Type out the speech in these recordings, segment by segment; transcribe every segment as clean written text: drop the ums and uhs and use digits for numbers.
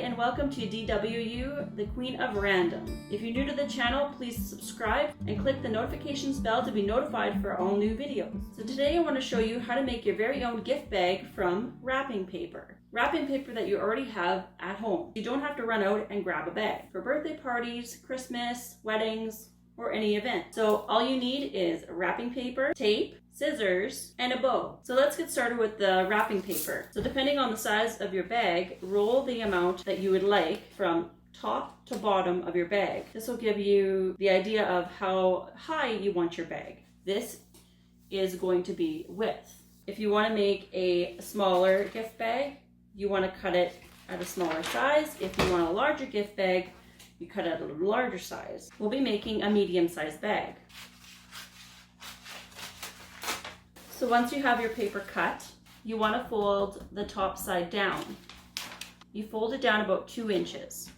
and welcome to DWU, the Queen of Random. If you're new to the channel, please subscribe and click the notifications bell to be notified for all new videos. So today I want to show you how to make your very own gift bag from wrapping paper. Wrapping paper that you already have at home. You don't have to run out and grab a bag for birthday parties, Christmas, weddings, or any event. So all you need is wrapping paper, tape, scissors, and a bow. So let's get started with the wrapping paper. So depending on the size of your bag, roll the amount that you would like from top to bottom of your bag. This will give you the idea of how high you want your bag. This is going to be width. If you want to make a smaller gift bag, you want to cut it at a smaller size. If you want a larger gift bag, you cut it at a larger size. We'll be making a medium-sized bag. So once you have your paper cut, you want to fold the top side down. You fold it down about 2 inches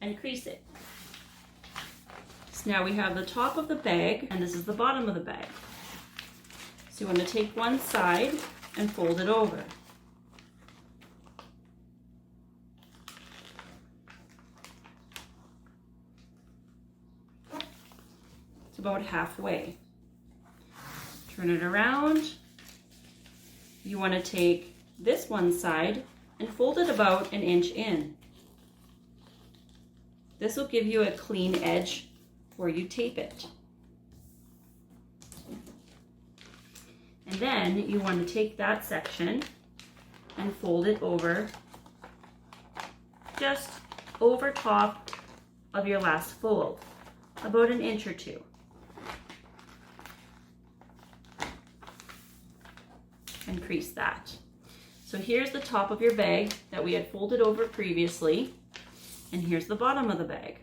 and crease it. So now we have the top of the bag and this is the bottom of the bag. So you want to take one side and fold it over. About halfway. Turn it around. You want to take this one side and fold it about 1 inch in. This will give you a clean edge where you tape it. And then you want to take that section and fold it over just over top of your last fold, about 1 inch or 2. And crease that. So here's the top of your bag that we had folded over previously, and here's the bottom of the bag.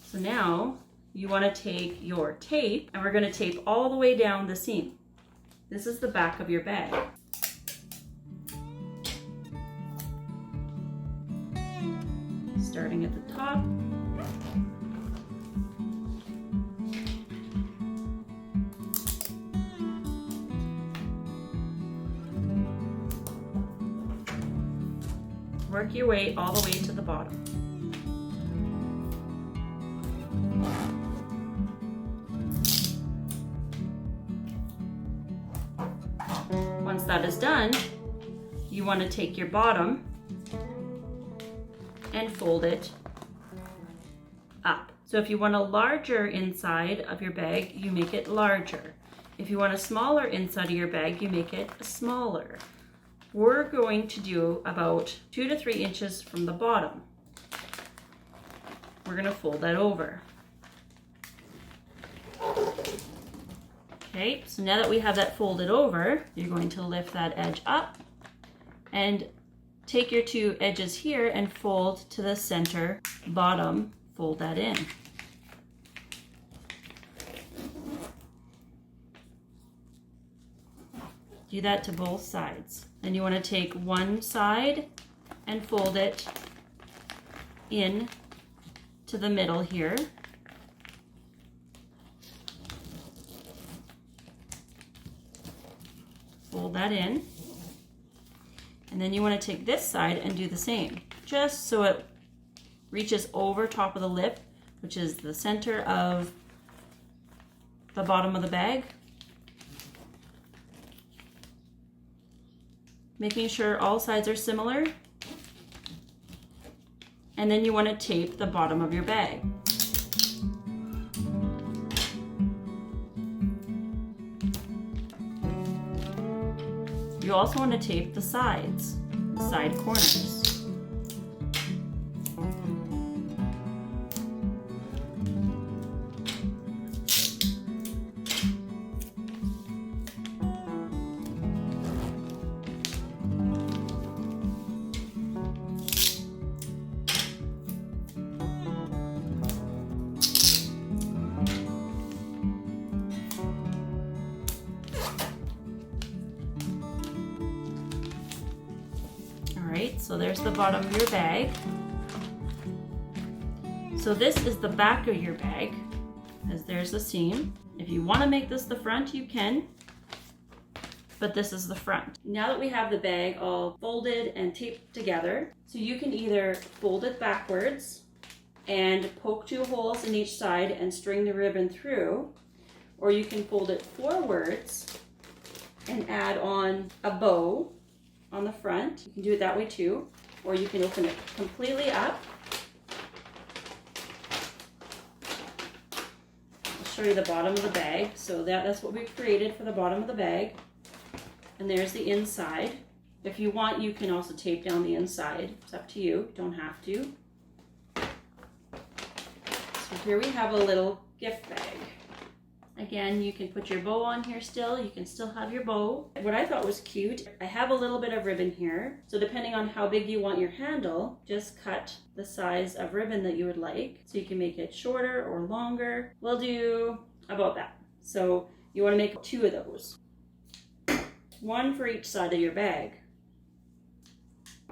So now you want to take your tape and we're going to tape all the way down the seam. This is the back of your bag. Starting at the top. Work your way all the way to the bottom. Once that is done, you want to take your bottom and fold it up. So if you want a larger inside of your bag, you make it larger. If you want a smaller inside of your bag, you make it smaller. We're going to do about 2 to 3 inches from the bottom. We're going to fold that over. Okay, so now that we have that folded over, you're going to lift that edge up and take your 2 edges here and fold to the center bottom, fold that in. Do that to both sides. Then you want to take one side and fold it in to the middle here. Fold that in. And then you want to take this side and do the same, just so it reaches over top of the lip, which is the center of the bottom of the bag. Making sure all sides are similar. And then you want to tape the bottom of your bag. You also want to tape the sides, the side corners. So there's the bottom of your bag. So this is the back of your bag, as there's a seam. If you want to make this the front, you can. but this is the front. Now that we have the bag all folded and taped together, so you can either fold it backwards and poke 2 holes in each side and string the ribbon through, or you can fold it forwards and add on a bow on the front. You can do it that way too, or you can open it completely up. I'll show you the bottom of the bag. So that's what we created for the bottom of the bag. And there's the inside. If you want, you can also tape down the inside. It's up to you, you don't have to. So here we have a little gift bag. Again, you can put your bow on here still. You can still have your bow. What I thought was cute, I have a little bit of ribbon here. So depending on how big you want your handle, just cut the size of ribbon that you would like. So you can make it shorter or longer. We'll do about that. So you want to make 2 of those. 1 for each side of your bag.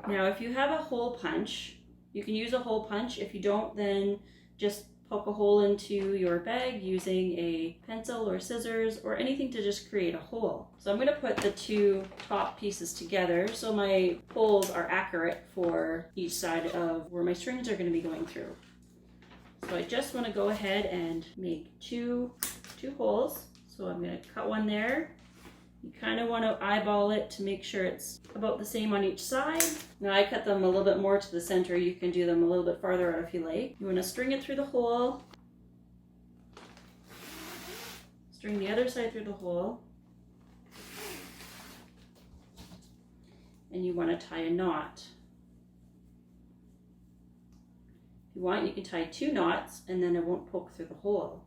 Now if you have a hole punch, you can use a hole punch. If you don't, then just poke a hole into your bag using a pencil or scissors or anything to just create a hole. So I'm going to put the 2 top pieces together so my holes are accurate for each side of where my strings are going to be going through. So I just want to go ahead and make two holes. So I'm going to cut one there. You kind of want to eyeball it to make sure it's about the same on each side. Now I cut them a little bit more to the center. You can do them a little bit farther out if you like. You want to string it through the hole. String the other side through the hole. And you want to tie a knot. If you want, you can tie 2 knots and then it won't poke through the hole,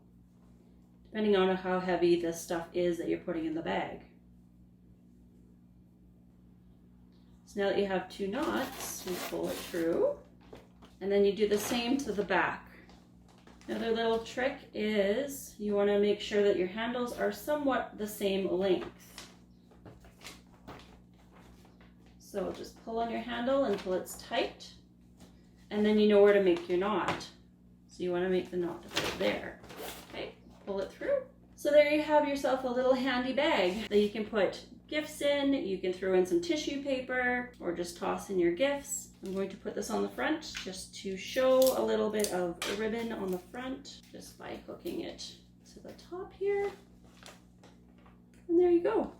depending on how heavy the stuff is that you're putting in the bag. So now that you have 2 knots, you pull it through, and then you do the same to the back. Another little trick is you want to make sure that your handles are somewhat the same length. So just pull on your handle until it's tight, and then you know where to make your knot. So you want to make the knot about there. Okay, pull it through. So there you have yourself a little handy bag that you can put gifts in. You can throw in some tissue paper or just toss in your gifts. I'm going to put this on the front just to show a little bit of ribbon on the front just by hooking it to the top here. And there you go.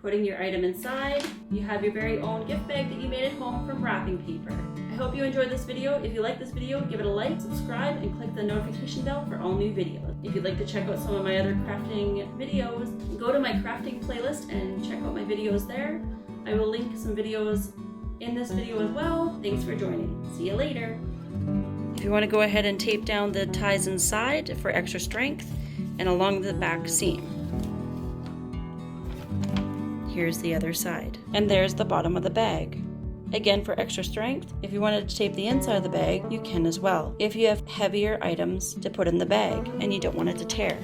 Putting your item inside, you have your very own gift bag that you made at home from wrapping paper. I hope you enjoyed this video. If you like this video, give it a like, subscribe, and click the notification bell for all new videos. If you'd like to check out some of my other crafting videos, go to my crafting playlist and check out my videos there. I will link some videos in this video as well. Thanks for joining. See you later. If you want to go ahead and tape down the ties inside for extra strength and along the back seam. Here's the other side. And there's the bottom of the bag. Again, for extra strength, if you wanted to tape the inside of the bag, you can as well, if you have heavier items to put in the bag and you don't want it to tear.